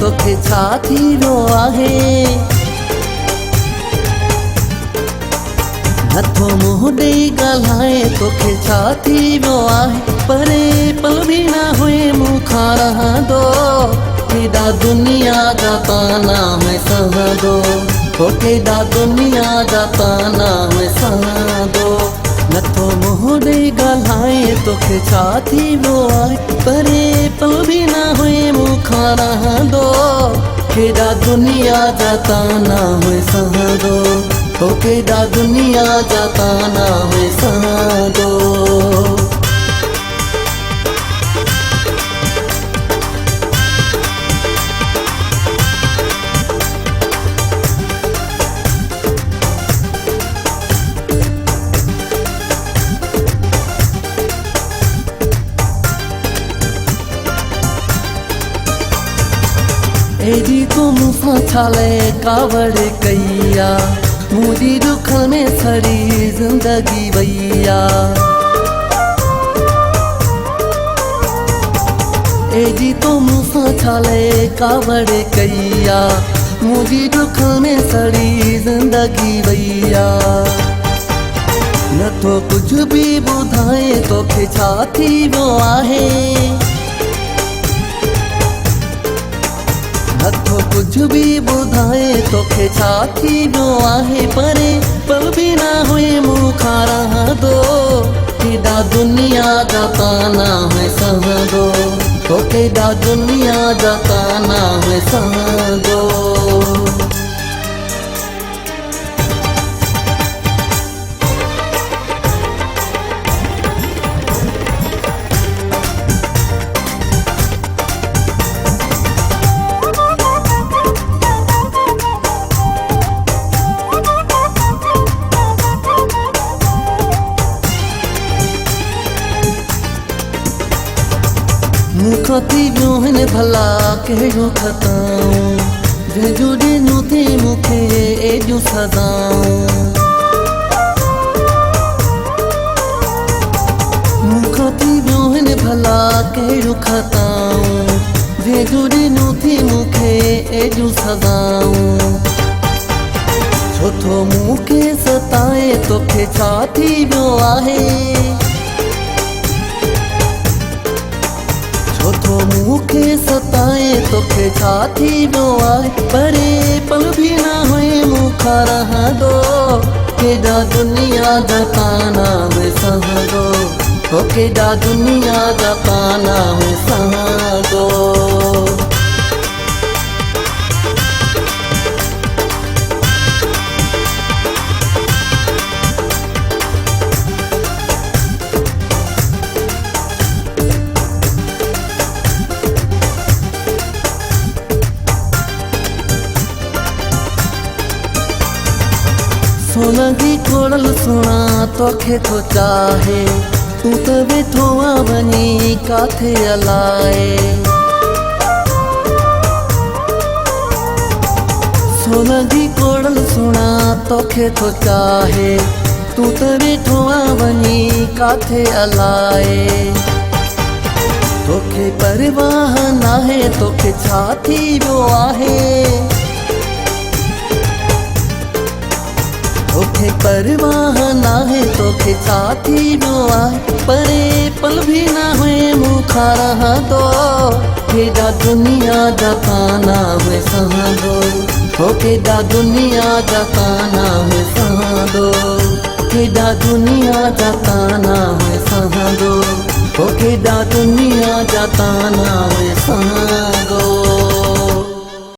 तोखे छा थी वियो आहे। नथो मुंहुं ॾेई ॻाल्हाए तोखे छा थी वियो आहे। परे पल बि न हुए मूंखां रहंदो, केॾा दुनिया जा ताना में सहंदो, हो केॾा दुनिया जा ताना में सहंदो। नथो मुंहुं ॾेई ॻाल्हाए तोखे छा थी वियो आहे। परे पल बि न हुए मूंखां रहंदो, केॾा दुनिया जा ताना में सहंदो, हो केॾा दुनिया जा ताना में सहंदो। एडी तो मूंसां छाले कावड़ कईया, मुंहिंजी दुख में सड़ी जिंदगी वैया। एडी तो मूंसां छाले कावड़ कईया, मुंहिंजी दुख में सड़ी जिंदगी वैया। नथो कुछ भी ॿुधाए तोखे छा थी वियो आहे। नथो कुछ भी ॿुधाए तोखे छा थी वियो आहे। परे पल बि न हुए मूंखां रहंदो, केॾा दुनिया जा ताना में सहंदो, हो केॾा दुनिया जा ताना में सहंदो। मूंखां थी वियो हिन भला कहिड़ो खताऊं, जंहिंजो ॾिनो थी मूंखे एॾियूं सदाऊं। मूंखां थी वियो हिन भला कहिड़ो खताऊं, जंहिंजो ॾिनो थी मूंखे एॾियूं सदाऊं। छो थो मूंखे सताए तोखे छा थी वियो आहे। छो मूंखे सताए तोखे छा थी वियो आहे। परे पल बि न हुए मूंखां रहंदो, केॾा दुनिया जा ताना में सहंदो, हो केॾा दुनिया जा ताना में सहंदो। सोन जी कोड़ल सुणा तोखे थो चाहे, तूं त वेठो आ वञी काथे अलाए। सोन जी कोड़ल सुणा तोखे थो चाहे, तूं त वेठो आ वञी काथे अलाए। तोखे परवाह नाहे तोखे छा थी वियो आहे। तोखे परवाह नाहे तोखे छा थी वियो आहे। परे पल बि न हुए मूंखां रहंदो, केॾा दुनिया जा ताना में सहंदो, हो केॾा दुनिया जा ताना में सहंदो, केॾा दुनिया जा ताना में सहंदो, हो केॾा दुनिया जा ताना में सहंदो।